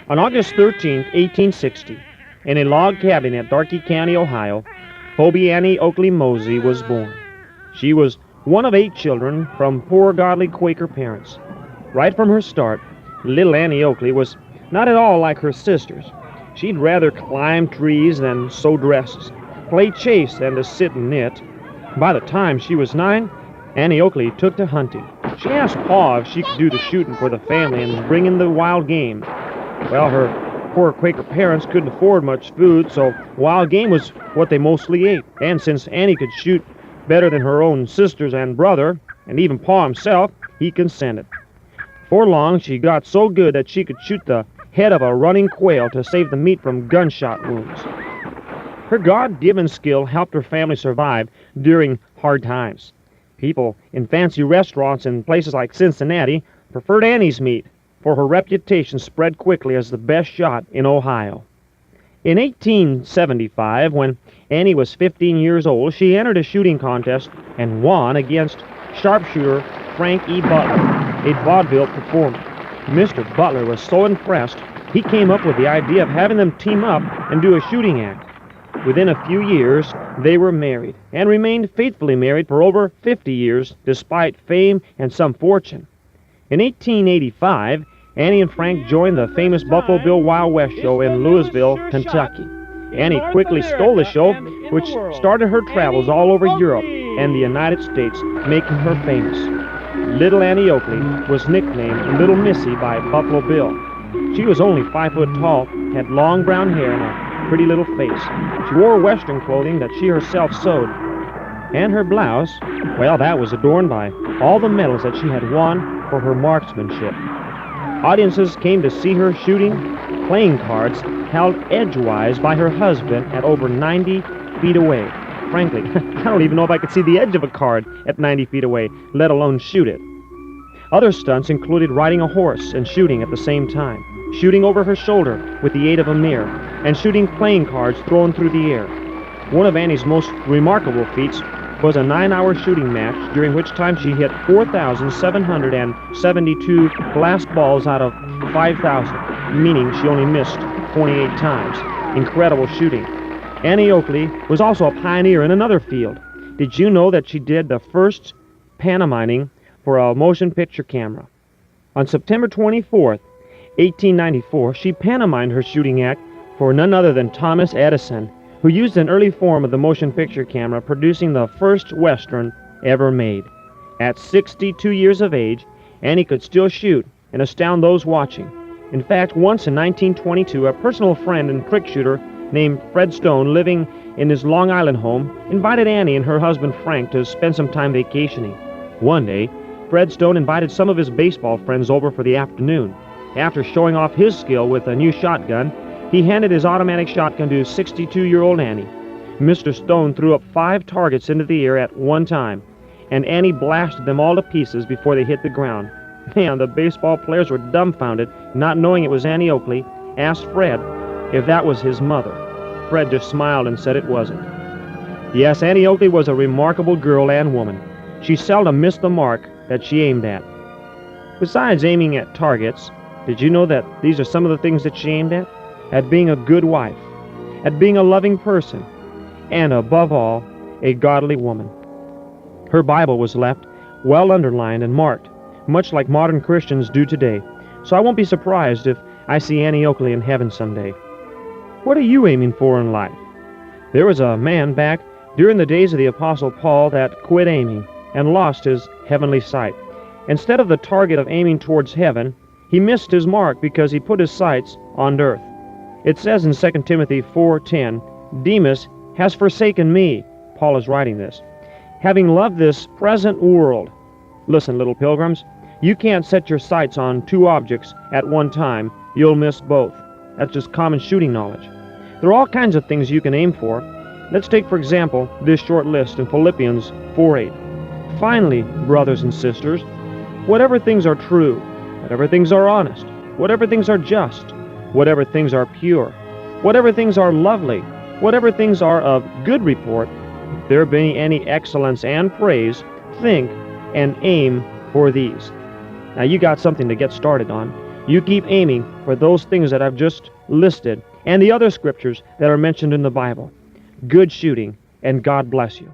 On August 13, 1860, in a log cabin at Darkey County, Ohio, Phoebe Annie Oakley Mosey was born. She was one of 8 children from poor, godly Quaker parents. Right from her start, little Annie Oakley was not at all like her sisters. She'd rather climb trees than sew dresses, play chase than to sit and knit. By the time she was 9, Annie Oakley took to hunting. She asked Pa if she could do the shooting for the family and bring in the wild game. Well, her poor Quaker parents couldn't afford much food, so wild game was what they mostly ate. And since Annie could shoot better than her own sisters and brother, and even Pa himself, he consented. Before long, she got so good that she could shoot the head of a running quail to save the meat from gunshot wounds. Her God-given skill helped her family survive during hard times. People in fancy restaurants in places like Cincinnati preferred Annie's meat, for her reputation spread quickly as the best shot in Ohio. In 1875, when Annie was 15 years old, she entered a shooting contest and won against sharpshooter Frank E. Butler, a vaudeville performer. Mr. Butler was so impressed, he came up with the idea of having them team up and do a shooting act. Within a few years, they were married, and remained faithfully married for over 50 years, despite fame and some fortune. In 1885, Annie and Frank joined the famous Buffalo Bill Wild West show in Louisville, Kentucky. Annie quickly stole the show, which started her travels all over Europe and the United States, making her famous. Little Annie Oakley was nicknamed Little Missy by Buffalo Bill. She was only 5 foot tall, had long brown hair, and a pretty little face. She wore Western clothing that she herself sewed. And her blouse, well, that was adorned by all the medals that she had won for her marksmanship. Audiences came to see her shooting playing cards held edgewise by her husband at over 90 feet away. Frankly, I don't even know if I could see the edge of a card at 90 feet away, let alone shoot it. Other stunts included riding a horse and shooting at the same time, shooting over her shoulder with the aid of a mirror, and shooting playing cards thrown through the air. One of Annie's most remarkable feats was a 9-hour shooting match, during which time she hit 4,772 glass balls out of 5,000, meaning she only missed 28 times. Incredible shooting. Annie Oakley was also a pioneer in another field. Did you know that she did the first pantomiming for a motion picture camera? On September 24th, 1894, she pantomimed her shooting act for none other than Thomas Edison, who used an early form of the motion picture camera, producing the first Western ever made. At 62 years of age, Annie could still shoot and astound those watching. In fact, once in 1922, a personal friend and prick shooter named Fred Stone, living in his Long Island home, invited Annie and her husband Frank to spend some time vacationing. One day, Fred Stone invited some of his baseball friends over for the afternoon. After showing off his skill with a new shotgun, he handed his automatic shotgun to 62-year-old Annie. Mr. Stone threw up 5 targets into the air at one time, and Annie blasted them all to pieces before they hit the ground. Man, the baseball players were dumbfounded, not knowing it was Annie Oakley, asked Fred if that was his mother. Fred just smiled and said it wasn't. Yes, Annie Oakley was a remarkable girl and woman. She seldom missed the mark that she aimed at. Besides aiming at targets, did you know that these are some of the things that she aimed at? At being a good wife, at being a loving person, and above all, a godly woman. Her Bible was left well underlined and marked, much like modern Christians do today, so I won't be surprised if I see Annie Oakley in heaven someday. What are you aiming for in life? There was a man back during the days of the Apostle Paul that quit aiming and lost his heavenly sight. Instead of the target of aiming towards heaven, he missed his mark because he put his sights on earth. It says in 2 Timothy 4:10, Demas has forsaken me, Paul is writing this, having loved this present world. Listen, little pilgrims, you can't set your sights on 2 objects at one time. You'll miss both. That's just common shooting knowledge. There are all kinds of things you can aim for. Let's take, for example, this short list in Philippians 4:8. Finally, brothers and sisters, whatever things are true, whatever things are honest, whatever things are just, whatever things are pure, whatever things are lovely, whatever things are of good report, if there be any excellence and praise, think and aim for these. Now you got something to get started on. You keep aiming for those things that I've just listed and the other scriptures that are mentioned in the Bible. Good shooting, and God bless you.